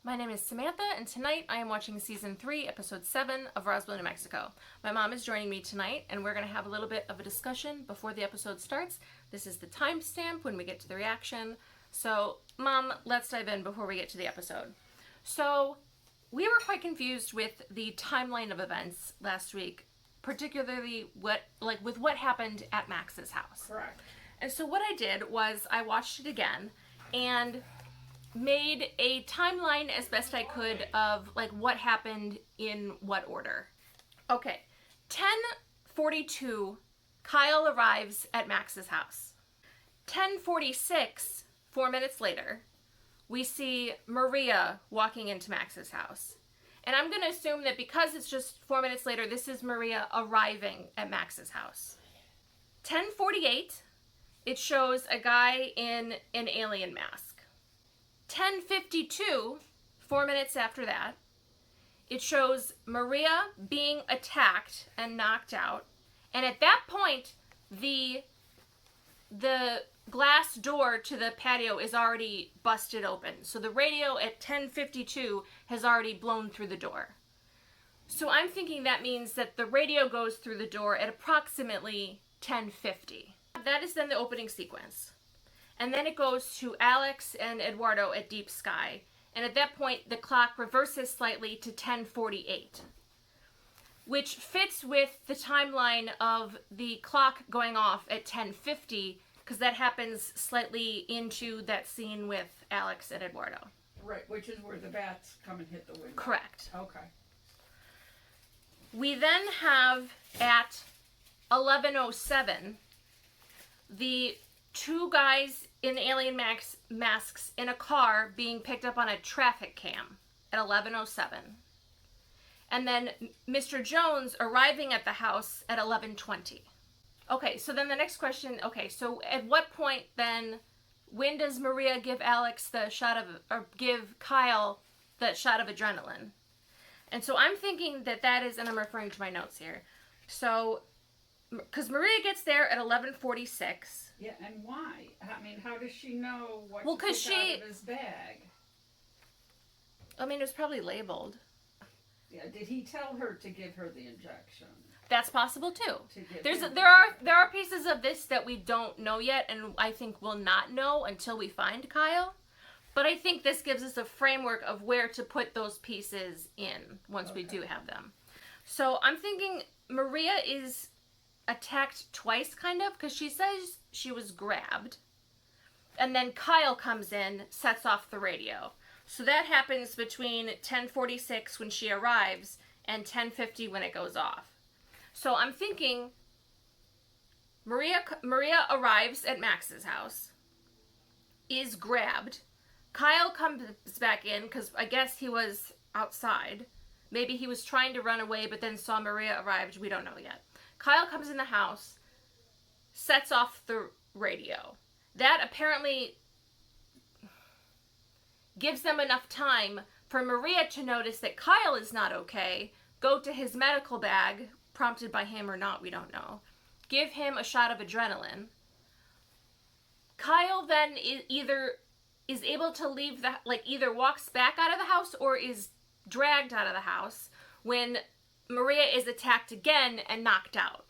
My name is Samantha, and tonight I am watching Season 3, Episode 7 of Roswell, New Mexico. My mom is joining me tonight, and we're going to have a little bit of a discussion before the episode starts. This is the timestamp when we get to the reaction. So, Mom, let's dive in before we get to the episode. So, we were quite confused with the timeline of events last week, particularly with what happened at Max's house. Correct. And so what I did was I watched it again, and made a timeline as best I could of what happened in what order. Okay, 10:42, Kyle arrives at Max's house. 10:46, 4 minutes later, we see Maria walking into Max's house. And I'm going to assume that because it's just 4 minutes later, this is Maria arriving at Max's house. 10:48, it shows a guy in an alien mask. 10:52, 4 minutes after that, it shows Maria being attacked and knocked out. And at that point, the glass door to the patio is already busted open. So the radio at 10:52 has already blown through the door. So I'm thinking that means that the radio goes through the door at approximately 10:50. That is then the opening sequence. And then it goes to Alex and Eduardo at Deep Sky. And at that point, the clock reverses slightly to 10:48, which fits with the timeline of the clock going off at 10:50, because that happens slightly into that scene with Alex and Eduardo. Right, which is where the bats come and hit the window. Correct. Okay. We then have at 11:07, the two guys in alien masks in a car being picked up on a traffic cam at 11:07. And then Mr. Jones arriving at the house at 11:20. Okay, so then the next question, so at what point then, when does Maria give Alex the shot of, or give Kyle the shot of adrenaline? And so I'm thinking that is, and I'm referring to my notes here, so, because Maria gets there at 11:46. Yeah, and why? I mean, how does she know what Well, to take out of his bag? I mean, it was probably labeled. Yeah, did he tell her to give her the injection? That's possible too. There There are pieces of this that we don't know yet, and I think we'll not know until we find Kyle. But I think this gives us a framework of where to put those pieces in once we do have them. So I'm thinking Maria is attacked twice, kind of, because she says she was grabbed. And then Kyle comes in, sets off the radio. So that happens between 10:46 when she arrives and 10:50 when it goes off. So I'm thinking Maria arrives at Max's house, is grabbed. Kyle comes back in because I guess he was outside. Maybe he was trying to run away but then saw Maria arrived. We don't know yet. Kyle comes in the house, sets off the radio. That apparently gives them enough time for Maria to notice that Kyle is not okay, go to his medical bag, prompted by him or not, we don't know, give him a shot of adrenaline. Kyle then is able to leave either walks back out of the house or is dragged out of the house when Maria is attacked again and knocked out.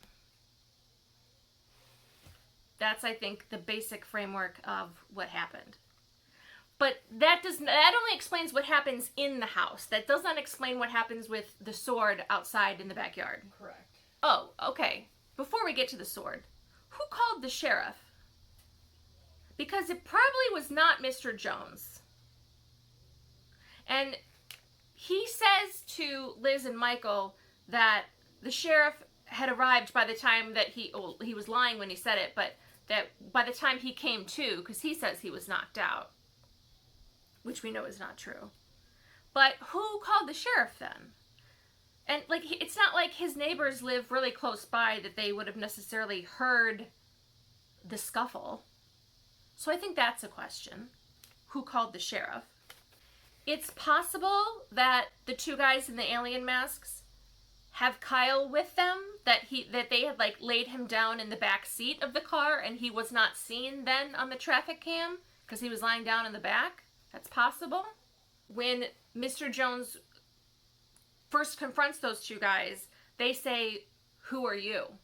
That's, I think, the basic framework of what happened. But that only explains what happens in the house. That does not explain what happens with the sword outside in the backyard. Correct. Oh, okay. Before we get to the sword, who called the sheriff? Because it probably was not Mr. Jones. And he says to Liz and Michael that the sheriff had arrived by the time that he was lying when he said it, but that by the time he came to, because he says he was knocked out, which we know is not true. But who called the sheriff then? And it's not like his neighbors live really close by that they would have necessarily heard the scuffle. So I think that's a question. Who called the sheriff? It's possible that the two guys in the alien masks have Kyle with them, that they had laid him down in the back seat of the car and he was not seen then on the traffic cam because he was lying down in the back. That's possible. when Mr. Jones first confronts those two guys, they say, "Who are you?"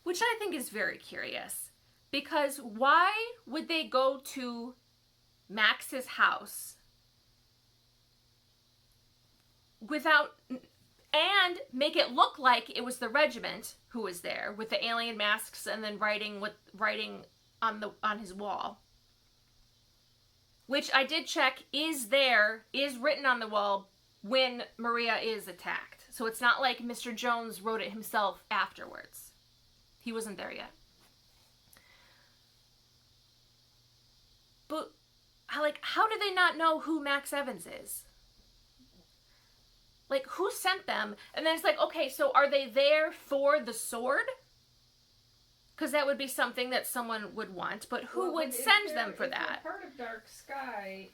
Which I think is very curious. Because why would they go to Max's house and make it look like it was the regiment who was there with the alien masks and then writing on his wall, which I did check is written on the wall when Maria is attacked. So it's not like Mr. Jones wrote it himself afterwards. He wasn't there yet. But how do they not know who Max Evans is? Like, who sent them? And then it's like, okay, so are they there for the sword? Because that would be something that someone would want, but who would send them for that? If they're part of Dark Sky,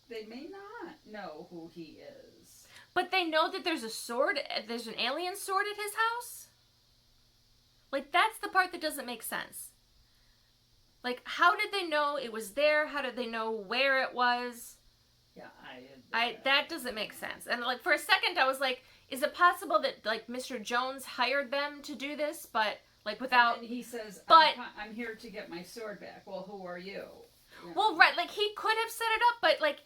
they may not know who he is. But they know that there's a sword, there's an alien sword at his house? Like, that's the part that doesn't make sense. Like, how did they know it was there? How did they know where it was? Yeah, that doesn't make sense. And like for a second I was like, is it possible that like Mr. Jones hired them to do this, but like without... And he says, but I'm here to get my sword back. Well, who are you? Yeah. Well, right, like he could have set it up, but like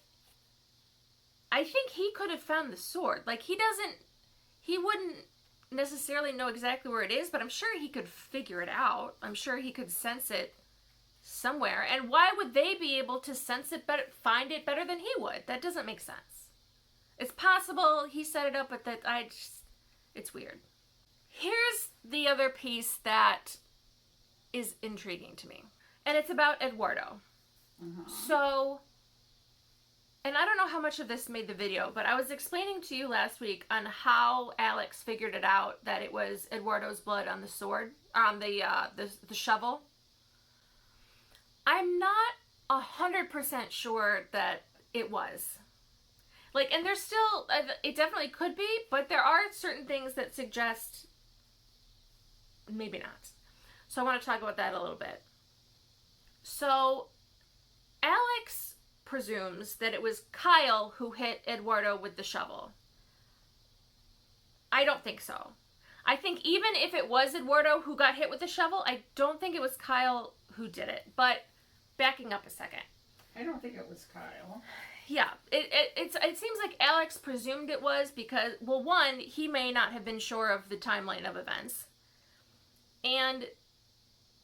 I think he could have found the sword. Like he wouldn't necessarily know exactly where it is, but I'm sure he could figure it out. I'm sure he could sense it somewhere. And why would they be able to sense it better, find it better than he would? That doesn't make sense. It's possible he set it up, but it's weird. Here's the other piece that is intriguing to me. And it's about Eduardo. So, and I don't know how much of this made the video, but I was explaining to you last week on how Alex figured it out that it was Eduardo's blood on the sword, on the shovel. I'm not 100% sure that it was. Like, and there's still, it definitely could be, but there are certain things that suggest maybe not. So I want to talk about that a little bit. So, Alex presumes that it was Kyle who hit Eduardo with the shovel. I don't think so. I think even if it was Eduardo who got hit with the shovel, I don't think it was Kyle who did it. But backing up a second. I don't think it was Kyle. Yeah, it seems like Alex presumed it was because, well, one, he may not have been sure of the timeline of events. And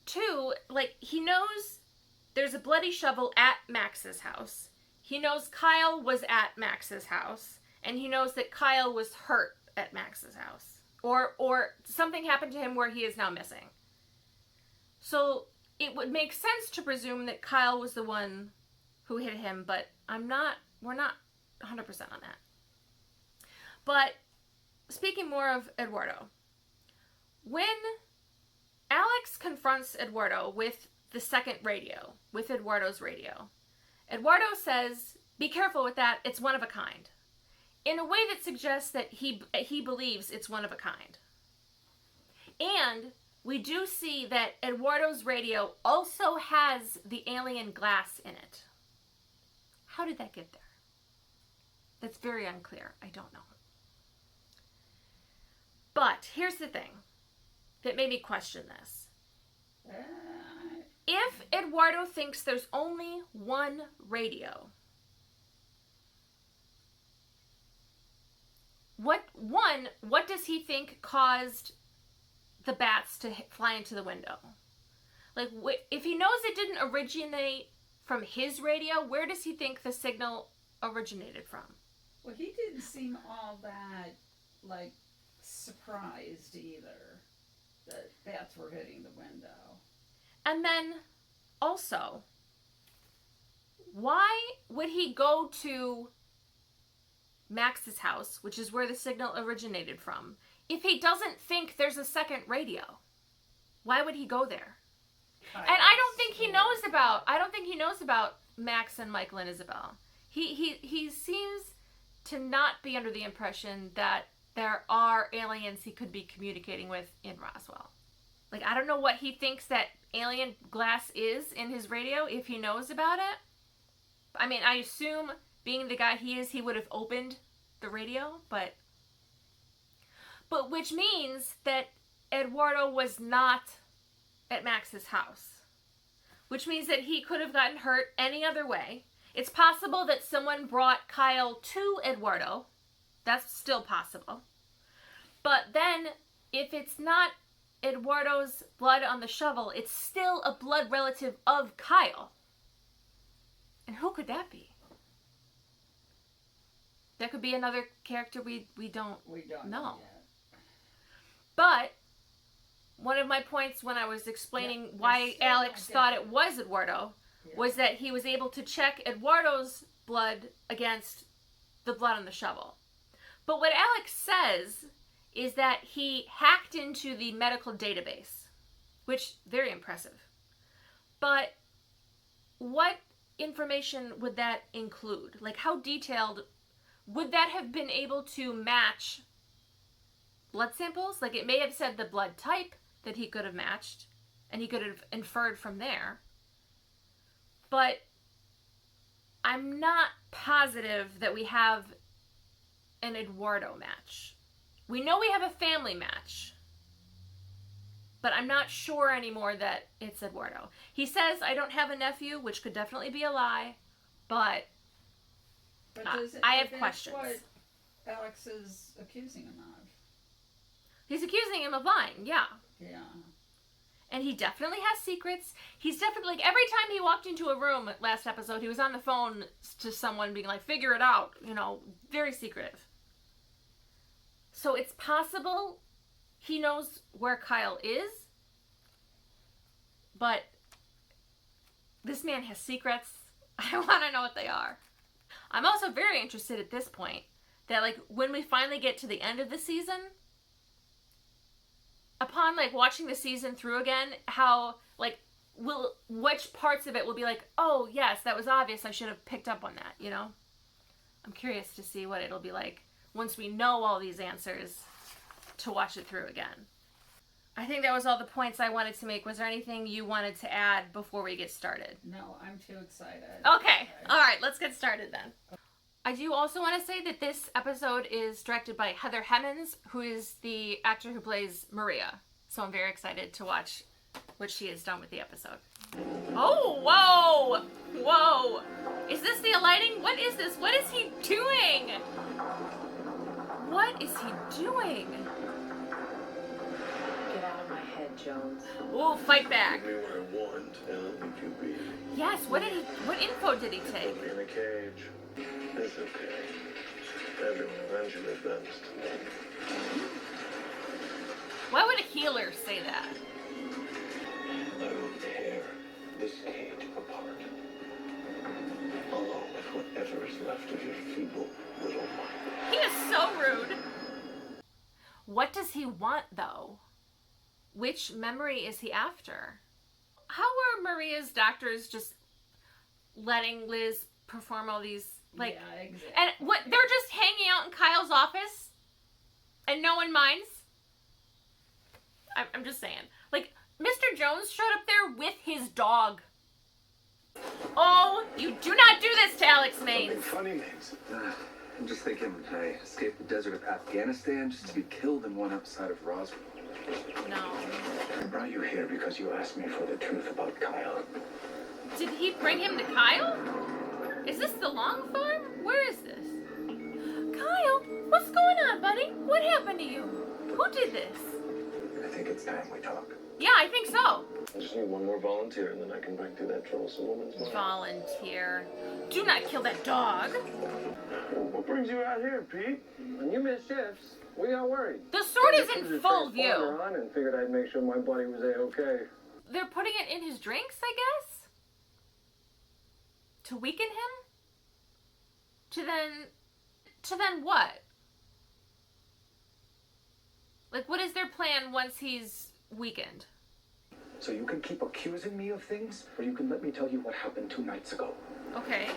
two, like, he knows there's a bloody shovel at Max's house. He knows Kyle was at Max's house. And he knows that Kyle was hurt at Max's house. Or something happened to him where he is now missing. So it would make sense to presume that Kyle was the one who hit him, but we're not 100% on that. But speaking more of Eduardo, when Alex confronts Eduardo with the second radio, with Eduardo's radio, Eduardo says, "Be careful with that, it's one of a kind," in a way that suggests that he believes it's one of a kind. And we do see that Eduardo's radio also has the alien glass in it. How did that get there? That's very unclear. I don't know. But here's the thing that made me question this. If Eduardo thinks there's only one radio, what does he think caused the bats to fly into the window? Like, if he knows it didn't originate from his radio, where does he think the signal originated from? Well, he didn't seem all that, like, surprised either that bats were hitting the window. And then, also, why would he go to Max's house, which is where the signal originated from, if he doesn't think there's a second radio? Why would he go there? And I don't think he knows about Max and Michael and Isabel. He seems to not be under the impression that there are aliens he could be communicating with in Roswell. Like, I don't know what he thinks that alien glass is in his radio, if he knows about it. I mean, I assume being the guy he is, he would have opened the radio, but which means that Eduardo was not at Max's house, which means that he could have gotten hurt any other way. It's possible that someone brought Kyle to Eduardo. That's still possible. But then, if it's not Eduardo's blood on the shovel, it's still a blood relative of Kyle. And who could that be? That could be another character we don't know. Yet. But one of my points when I was explaining why Alex thought it was Eduardo was that he was able to check Eduardo's blood against the blood on the shovel. But what Alex says is that he hacked into the medical database, which, very impressive. But what information would that include? Like, how detailed would that have been able to match blood samples? Like, it may have said the blood type that he could have matched, and he could have inferred from there. But I'm not positive that we have an Eduardo match. We know we have a family match, but I'm not sure anymore that it's Eduardo. He says, I don't have a nephew, which could definitely be a lie, but I have questions. What Alex is accusing him of. He's accusing him of lying, yeah. Yeah. And he definitely has secrets. He's definitely, like, every time he walked into a room last episode, he was on the phone to someone being like, figure it out, you know, very secretive. So it's possible he knows where Kyle is, but this man has secrets. I want to know what they are. I'm also very interested at this point that, like, when we finally get to the end of the season, upon, like, watching the season through again, how, like, which parts of it will be like, oh, yes, that was obvious, I should have picked up on that, you know? I'm curious to see what it'll be like once we know all these answers to watch it through again. I think that was all the points I wanted to make. Was there anything you wanted to add before we get started? No, I'm too excited. Okay. All right, let's get started then. I do also want to say that this episode is directed by Heather Hemmons, who is the actor who plays Maria. So I'm very excited to watch what she has done with the episode. Oh, whoa! Whoa! Is this the lighting? What is this? What is he doing? What is he doing? Get out of my head, Jones. Ooh, fight back. Give me what I want, and I'll leave you be. Yes, what info did he take? Put me in a cage. It's okay. Everyone eventually bends to me. Why would a healer say that? I will tear this cage apart, along with whatever is left of your feeble little mind. He is so rude. What does he want, though? Which memory is he after? How are Maria's doctors just letting Liz perform all these, like... Yeah, exactly. And what, they're just hanging out in Kyle's office? And no one minds? I'm just saying. Like, Mr. Jones showed up there with his dog. Oh, you do not do this to Alex Maines. Funny names. I'm just thinking I escaped the desert of Afghanistan just to be killed in one outside of Roswell. No. I brought you here because you asked me for the truth about Kyle. Did he bring him to Kyle? Is this the long farm? Where is this? Kyle, what's going on, buddy? What happened to you? Who did this? I think it's time we talk. Yeah, I think so. I just need one more volunteer, and then I can break through that troublesome woman's mind. Volunteer. Do not kill that dog. What brings you out here, Pete? When you miss shifts, we got worried. The sword is in full view. On and figured I'd make sure my buddy was A-okay. They're putting it in his drinks, I guess? To weaken him? To then what? Like, what is their plan once he's weakened? So you can keep accusing me of things, or you can let me tell you what happened 2 nights ago. Okay.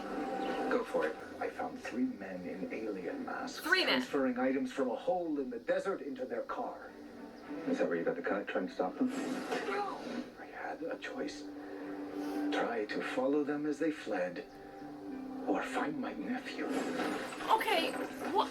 Go for it. I found 3 men in alien masks 3 men. transferring items from a hole in the desert into their car. Is that where you got the cut? Trying to stop them? I had a choice. Try to follow them as they fled, or find my nephew. Okay, what?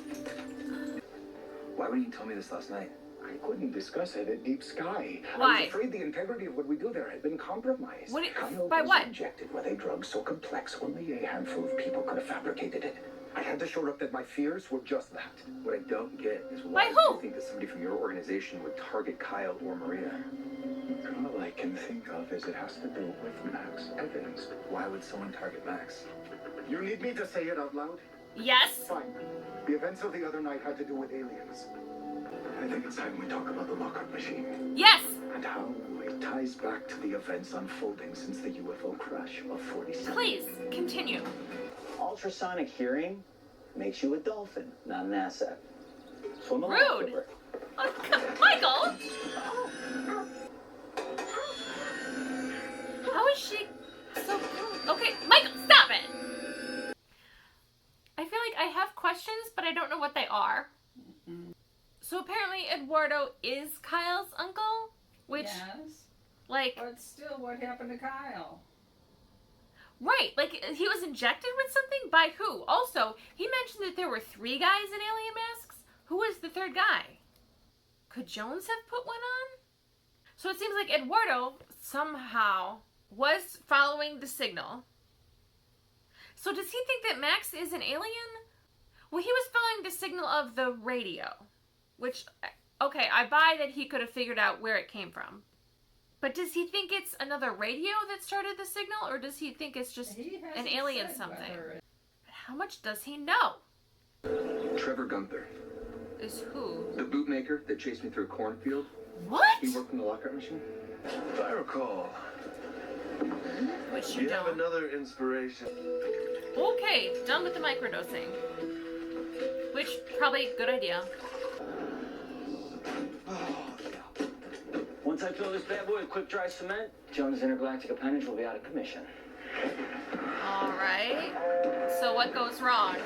Why wouldn't you tell me this last night? I couldn't discuss it at Deep Sky. I Why? was afraid the integrity of what we do there had been compromised. What? Kyle By was what? injected with a drug so complex only a handful of people could have fabricated it. I had to shore up that my fears were just that. What I don't get is By why who? you think that somebody from your organization would target Kyle or Maria. All I can think of is it has to do with Max Evans. Why would someone target Max? You need me to say it out loud? Yes. Fine. The events of the other night had to do with aliens. I think it's time we talk about the lockup machine Yes. and how it ties back to the events unfolding since the UFO crash of 47. Please continue. Ultrasonic hearing makes you a dolphin, not an asset. Swim along, Rude. Clipper. Michael. How is she so? Okay, Michael, stop it. I feel like I have questions, but I don't know what they are. So apparently Eduardo is Kyle's uncle, which, Yes. like, But still, what happened to Kyle? right, like, he was injected with something? By who? Also, he mentioned that there were 3 guys in alien masks. Who was the 3rd guy? Could Jones have put one on? So it seems like Eduardo somehow was following the signal. So does he think that Max is an alien? Well, he was following the signal of the radio. Which, okay, I buy that he could have figured out where it came from. But does he think it's another radio that started the signal? Or does he think it's just He an hasn't alien said something? whether But how much does he know? Trevor Gunther, Is who? the bootmaker that chased me through a cornfield. What? He worked in the lockout machine. If I recall, Which you you have don't. another inspiration. Okay, done with the microdosing. Which, probably good idea. Once I fill this bad boy with quick dry cement, Jones' intergalactic appendage will be out of commission. Alright. So what goes wrong?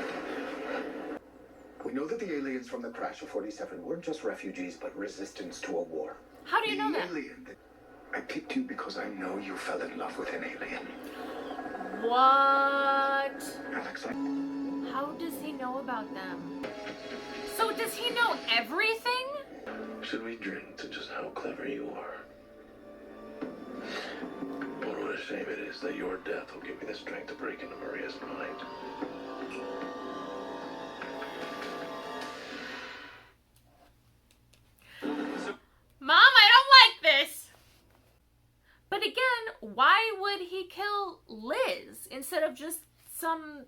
We know that the aliens from the crash of 47 weren't just refugees, but resistance to a war. How do you know The that? alien that I picked you because I know you fell in love with an alien. What? Alex, How does he know about them? So does he know everything? Should we drink to just how clever you are? Lord, what a shame it is that your death will give me the strength to break into Maria's mind. Mom, I don't like this! But again, why would he kill Liz instead of just some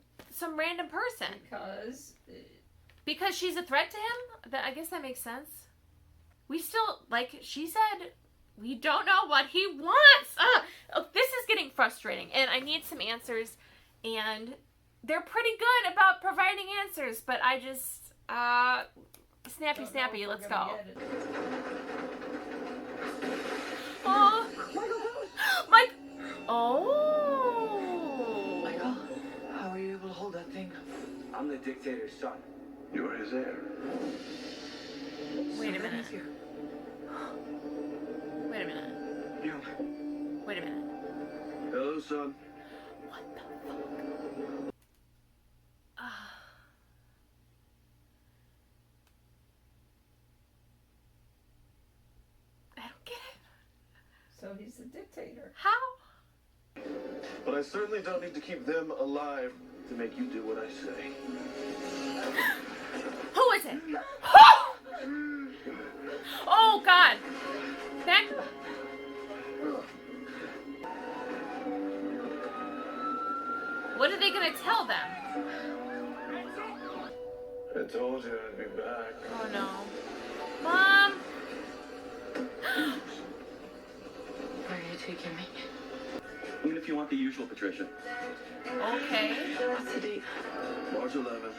random person? Because Because she's a threat to him? I guess that makes sense. We still, like she said, we don't know what he wants. Oh, this is getting frustrating, and I need some answers, and they're pretty good about providing answers, but I just, snappy, snappy, let's go. Oh, Mike. Oh. Michael, how are you able to hold that thing? I'm the Dictator's son. You're his heir. Wait a minute. Wait a minute. you Wait a minute. Hello, son. What the fuck? I don't get it. so he's the dictator. How? But I certainly don't need to keep them alive to make you do what I say. Who is it? Oh God! Back. What are they gonna tell them? I told you I'd be back. Oh no, Mom! Where are you taking me? Even if you want the usual, Patricia. Okay, What's the date? March 11th,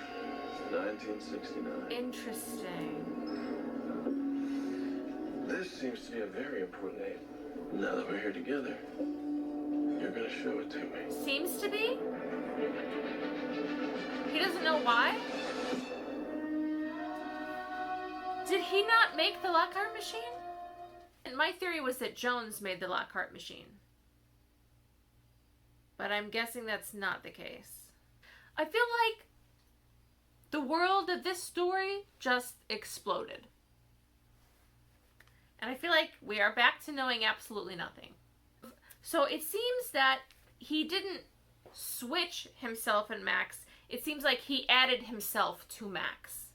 1969. interesting. This seems to be a very important date. Now that we're here together, you're gonna show it to me. Seems to be. He doesn't know why. Did he not make the Lockhart machine? And my theory was that Jones made the Lockhart machine. But I'm guessing that's not the case. I feel like the world of this story just exploded. And I feel like we are back to knowing absolutely nothing. So it seems that he didn't switch himself and Max. It seems like he added himself to Max.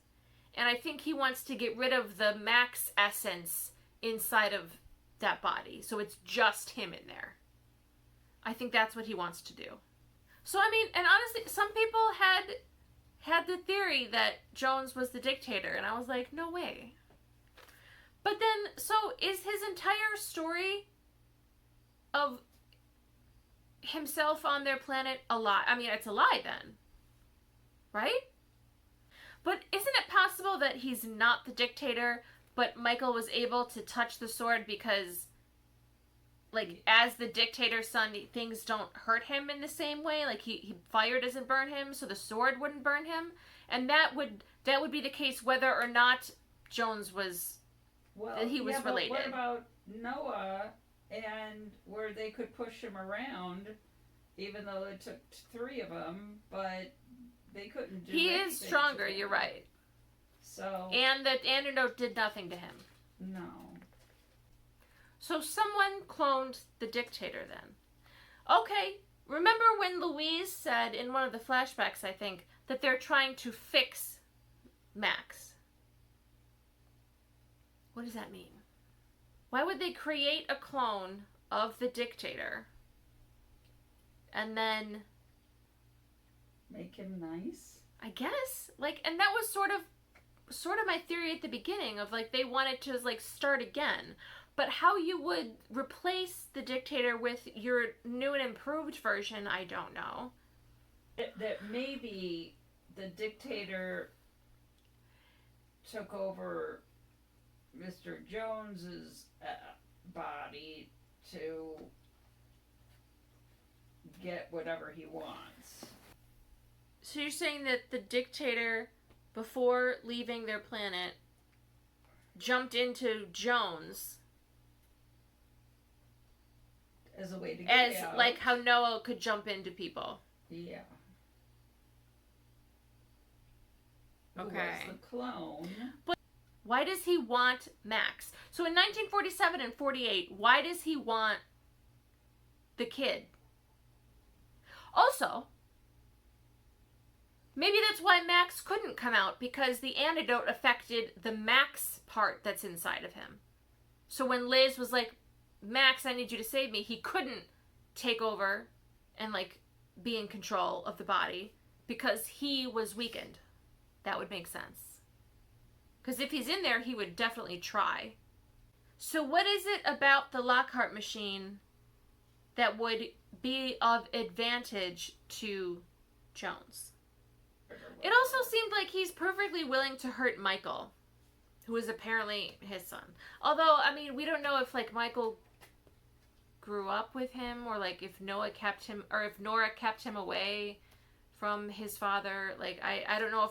And I think he wants to get rid of the Max essence inside of that body. So it's just him in there. I think that's what he wants to do. So, I mean, and honestly, some people had the theory that Jones was the dictator. And I was like, no way. But then, so is his entire story of himself on their planet a lie? I mean, it's a lie then. Right? But isn't it possible that he's not the dictator, but Michael was able to touch the sword because, like, as the dictator's son, things don't hurt him in the same way? Like, fire doesn't burn him, so the sword wouldn't burn him? And that would be the case whether or not Jones was, that he was related. But what about Noah and where they could push him around, even though it took 3 of them, but they couldn't do He anything is stronger, to him. you're right. So. And that antidote did nothing to him. No. So someone cloned the dictator then. Okay, remember when Louise said in one of the flashbacks, I think, that they're trying to fix Max? What does that mean? Why would they create a clone of the dictator and then Make him nice? I guess, like, and that was sort of my theory at the beginning of, like, they wanted to, like, start again. But how you would replace the dictator with your new and improved version, I don't know. That maybe the dictator took over Mr. Jones's body to get whatever he wants. So you're saying that the dictator, before leaving their planet, jumped into Jones As a way to get out. like how Noah could jump into people. Yeah. Okay. Who was the clone. But why does he want Max? So in 1947 and 48, why does he want the kid? Also, maybe that's why Max couldn't come out, because the antidote affected the Max part that's inside of him. So when Liz was like, Max, I need you to save me, he couldn't take over and, like, be in control of the body because he was weakened. That would make sense. Because if he's in there, he would definitely try. So what is it about the Lockhart machine that would be of advantage to Jones? It also seemed like he's perfectly willing to hurt Michael, who is apparently his son. Although, I mean, we don't know if, like, Michael grew up with him, or, like, if Noah kept him, or if Nora kept him away from his father. Like, I don't know if,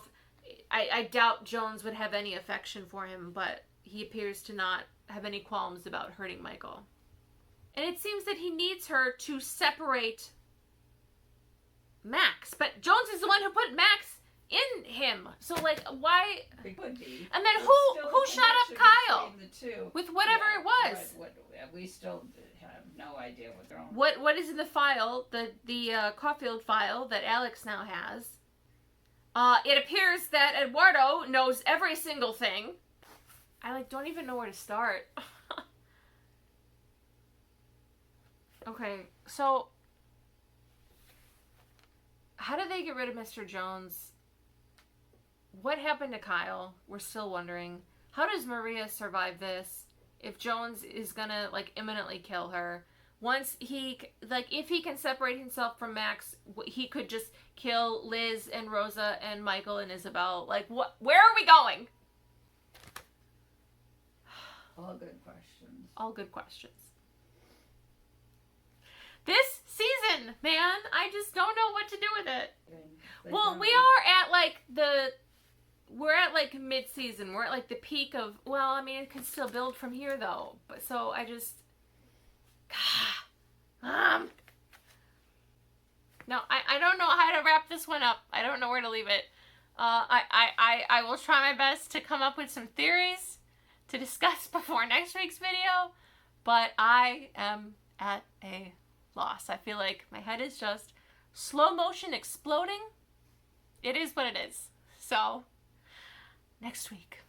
I doubt Jones would have any affection for him, but he appears to not have any qualms about hurting Michael. And it seems that he needs her to separate Max. But Jones is the one who put Max in him. So, like, why? It could be. And then There's who still a shot up connection Kyle? between the two. With whatever Yeah, it was. we still have no idea what they're on. What is in the file, the Caulfield file that Alex now has? It appears that Eduardo knows every single thing. I, like, don't even know where to start. Okay, so how did they get rid of Mr. Jones? What happened to Kyle? We're still wondering. How does Maria survive this if Jones is gonna, like, imminently kill her? Once he, like, if he can separate himself from Max, he could just kill Liz and Rosa and Michael and Isabel. Like, what? Where are we going? All good questions. All good questions. This season, man, I just don't know what to do with it. Well, we are at, like, we're at, like, mid-season. We're at, like, the peak of, well, I mean, it can still build from here, though. But, so, I just, No, I don't know how to wrap this one up. I don't know where to leave it. I will try my best to come up with some theories to discuss before next week's video, but I am at a loss. I feel like my head is just slow motion exploding. It is what it is. So, next week.